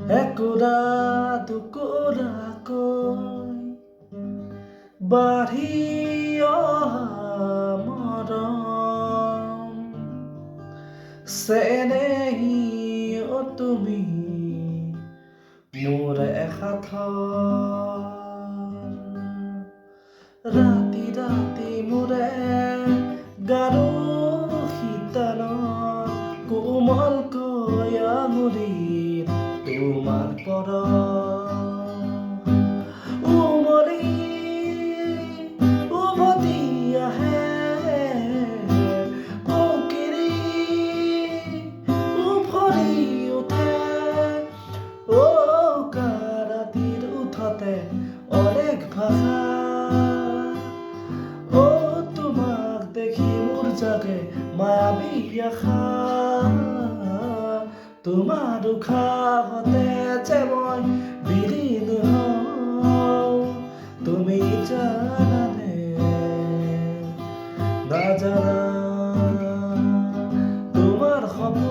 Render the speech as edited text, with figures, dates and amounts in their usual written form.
একোৰা দুকোৰাকৈ বাঢ়ি অহা মৰম চেনেহী অ তুমি মোৰ এসাথৰ ৰাতি ৰাতি মোৰে গাৰু শীতলত কোমলকৈ আঙুলিত তোমাৰ পৰশ উমলি উভতি আহে উকিৰি উফৰি উঠে উকা ৰাতিৰ উঠতে অনেক ভাষা তোমাক দেখি মোৰ জাগে মায়াবী আশা তোমাৰ উশাহতে যে মই বিলীন হওঁ তুমি জানানে নাজানা তোমাৰ সপোন